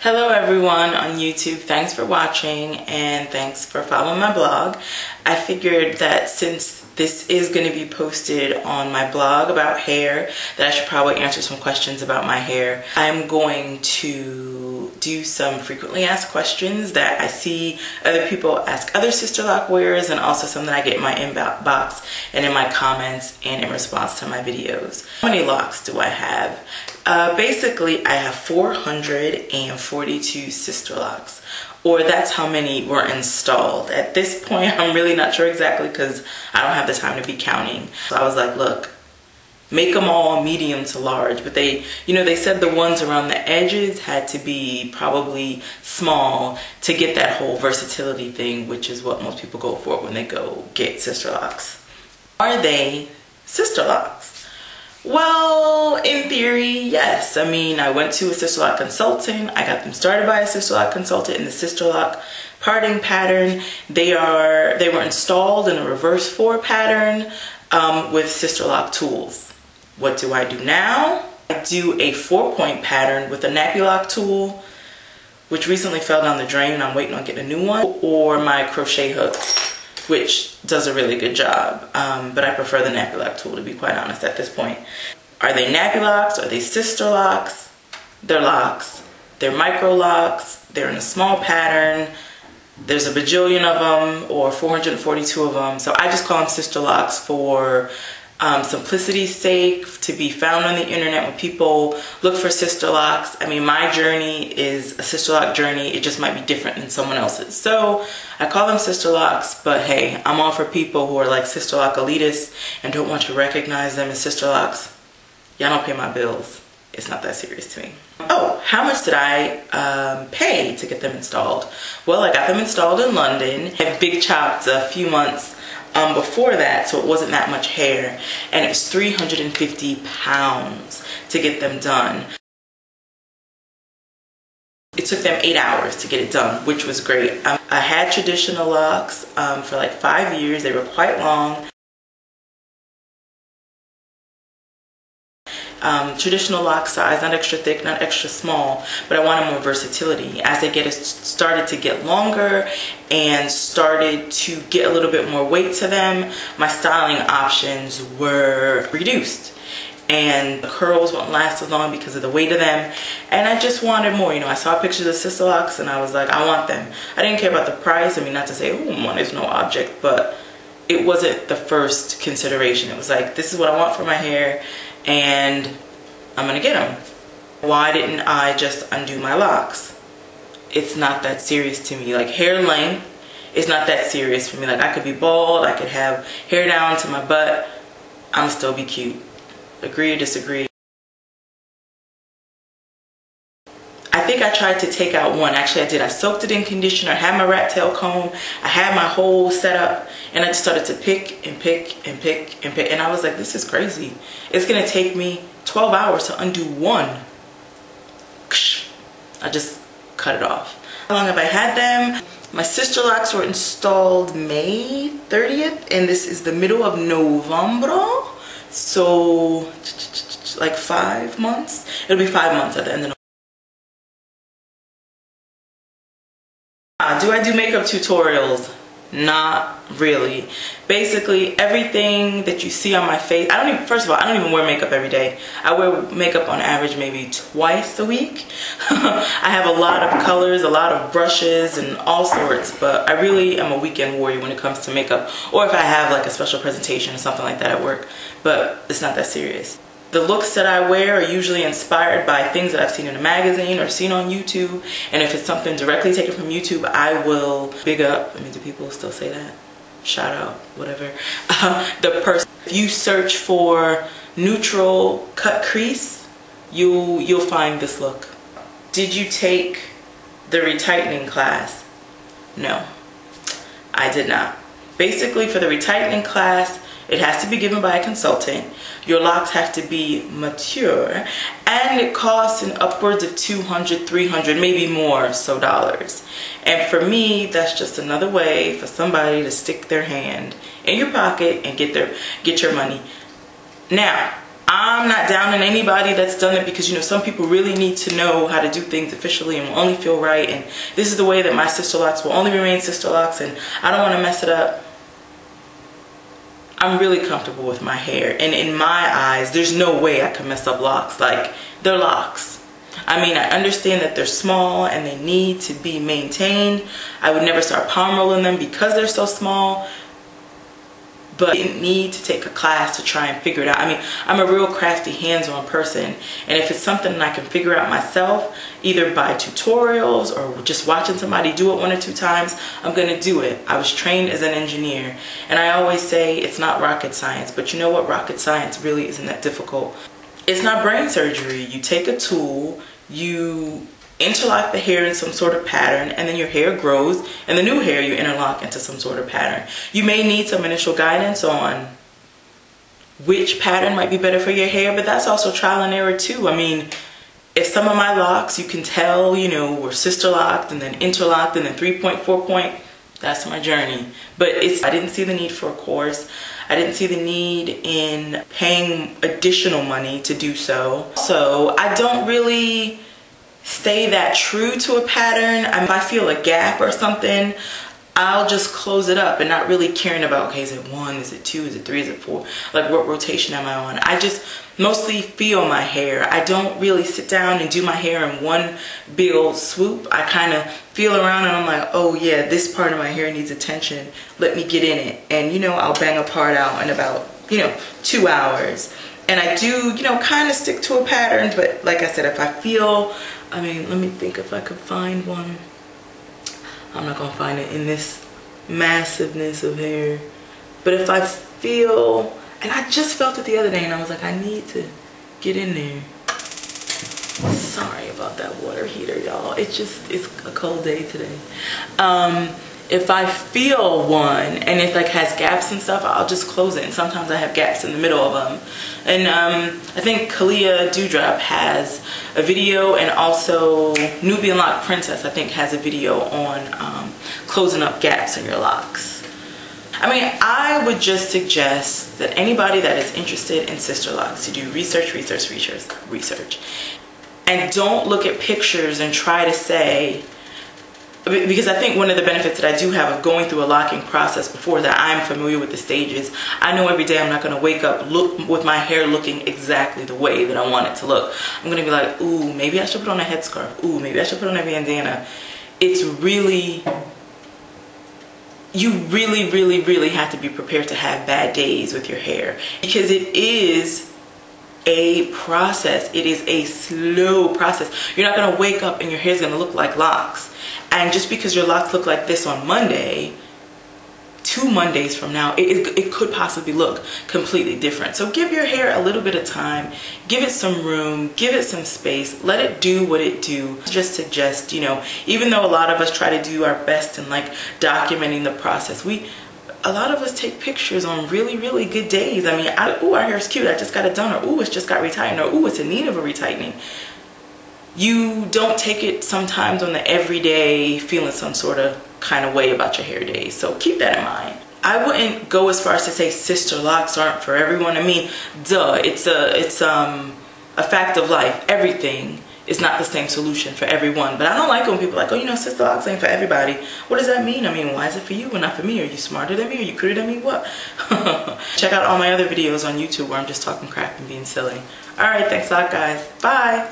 Hello everyone on YouTube, thanks for watching and thanks for following my blog. I figured that since this is going to be posted on my blog about hair, that I should probably answer some questions about my hair. I'm going to do some frequently asked questions that I see other people ask other sister lock wearers, and also some that I get in my inbox and in my comments and in response to my videos. How many locks do I have? Basically, I have 442 sister locks, or that's how many were installed. At this point, I'm really not sure exactly because I don't have the time to be counting. So I was like, look, make them all medium to large, but they said the ones around the edges had to be probably small to get that whole versatility thing, which is what most people go for when they go get sister locks. Are they sister locks? Well, in theory, yes. I mean, I went to a sister lock consultant. I got them started by a sister lock consultant in the sister lock parting pattern. They were installed in a reverse 4 pattern with sister lock tools. What do I do now? I do a 4-point pattern with a nappy lock tool, which recently fell down the drain. I'm waiting on getting a new one, or my crochet hook, which does a really good job, but I prefer the nappy lock tool, to be quite honest at this point. Are they nappy locks? Are they sister locks? They're locks. They're micro locks. They're in a small pattern. There's a bajillion of them, or 442 of them. So I just call them sister locks for simplicity's sake, to be found on the internet when people look for sister locks. I mean, my journey is a sister lock journey. It just might be different than someone else's. So I call them sister locks, but hey, I'm all for people who are like sister lock elitists and don't want to recognize them as sister locks. Y'all don't pay my bills. It's not that serious to me. Oh, how much did I pay to get them installed? Well, I got them installed in London. I had big chopped a few months before that, so it wasn't that much hair, and it was 350 pounds to get them done. It took them 8 hours to get it done, which was great. I had traditional locks for like 5 years. They were quite long. Traditional lock size, not extra thick, not extra small, but I wanted more versatility. As they started to get longer and started to get a little bit more weight to them, my styling options were reduced, and the curls won't last as long because of the weight of them, and I just wanted more. I saw pictures of sister locks and I was like, I want them. I didn't care about the price. I mean, not to say, oh, money is no object, but it wasn't the first consideration. It was like, this is what I want for my hair, and I'm gonna get them. Why didn't I just undo my locks? It's not that serious to me. Like, hair length is not that serious for me. Like, I could be bald, I could have hair down to my butt, I'm still be cute. Agree or disagree? I think I tried to take out one. Actually, I did. I soaked it in conditioner, had my rat tail comb, I had my whole setup, and I just started to pick and pick and pick and pick, and I was like, this is crazy. It's gonna take me 12 hours to undo one. I just cut it off. How long have I had them? My sister locks were installed May 30th, and this is the middle of November. So, like 5 months? It'll be 5 months at the end of November. Do I do makeup tutorials? Not really. Basically, everything that you see on my face, first of all, I don't even wear makeup every day. I wear makeup on average maybe twice a week. I have a lot of colors, a lot of brushes, and all sorts, but I really am a weekend warrior when it comes to makeup, or if I have like a special presentation or something like that at work, but it's not that serious. The looks that I wear are usually inspired by things that I've seen in a magazine or seen on YouTube. And if it's something directly taken from YouTube, I will big up. I mean, do people still say that? Shout out, whatever. The person. If you search for neutral cut crease, you'll find this look. Did you take the retightening class? No, I did not. Basically, for the retightening class, it has to be given by a consultant. Your locks have to be mature, and it costs in upwards of $200, $300, maybe more so dollars. And for me, that's just another way for somebody to stick their hand in your pocket and get your money. Now, I'm not down on anybody that's done it, because, you know, some people really need to know how to do things efficiently and will only feel right. And this is the way that my sister locks will only remain sister locks, and I don't want to mess it up. I'm really comfortable with my hair, and in my eyes, there's no way I can mess up locks. Like, they're locks. I mean, I understand that they're small and they need to be maintained. I would never start palm rolling them because they're so small. But I didn't need to take a class to try and figure it out. I mean, I'm a real crafty, hands-on person. And if it's something that I can figure out myself, either by tutorials or just watching somebody do it 1 or 2 times, I'm gonna do it. I was trained as an engineer. And I always say it's not rocket science, but you know what? Rocket science really isn't that difficult. It's not brain surgery. You take a tool, you interlock the hair in some sort of pattern, and then your hair grows, and the new hair you interlock into some sort of pattern. You may need some initial guidance on which pattern might be better for your hair, but that's also trial and error too. I mean, if some of my locks you can tell, you know, were sister locked and then interlocked and then 3-point, 4-point, that's my journey. But I didn't see the need for a course. I didn't see the need in paying additional money to do so. So I don't really stay that true to a pattern. If I feel a gap or something, I'll just close it up and not really caring about, okay, is it 1, is it 2, is it 3, is it 4? Like, what rotation am I on? I just mostly feel my hair. I don't really sit down and do my hair in one big old swoop. I kind of feel around and I'm like, oh yeah, this part of my hair needs attention. Let me get in it. And, you know, I'll bang a part out in about, you know, 2 hours. And I do, you know, kind of stick to a pattern, but like I said, if I feel, I mean, let me think if I could find one. I'm not gonna find it in this massiveness of hair. But if I feel, and I just felt it the other day and I was like, I need to get in there. Sorry about that water heater, y'all. It's a cold day today. If I feel one and it like has gaps and stuff, I'll just close it. And sometimes I have gaps in the middle of them. And I think Kalia Dewdrop has a video, and also Nubian Lock Princess, I think, has a video on closing up gaps in your locks. I mean, I would just suggest that anybody that is interested in sister locks to do research. And don't look at pictures and try to say, because I think one of the benefits that I do have of going through a locking process before that, I'm familiar with the stages. I know every day I'm not going to wake up with my hair looking exactly the way that I want it to look. I'm going to be like, ooh, maybe I should put on a headscarf. Ooh, maybe I should put on a bandana. It's really, you really have to be prepared to have bad days with your hair, because it is a process. It is a slow process. You're not going to wake up and your hair's going to look like locks. And just because your locks look like this on Monday, 2 Mondays from now, it could possibly look completely different. So give your hair a little bit of time, give it some room, give it some space, let it do what it do. Just suggest, you know, even though a lot of us try to do our best in like documenting the process, a lot of us take pictures on really good days. I mean, ooh, our hair is cute, I just got it done, or ooh, it's just got retightened, or ooh, it's in need of a retightening. You don't take it sometimes on the everyday feeling some sort of kind of way about your hair days. So keep that in mind. I wouldn't go as far as to say sister locks aren't for everyone. I mean, duh, it's a fact of life. Everything is not the same solution for everyone. But I don't like when people are like, oh, you know, sister locks ain't for everybody. What does that mean? I mean, why is it for you and not for me? Are you smarter than me? Are you cooler than me? What? Check out all my other videos on YouTube where I'm just talking crap and being silly. All right, thanks a lot, guys. Bye.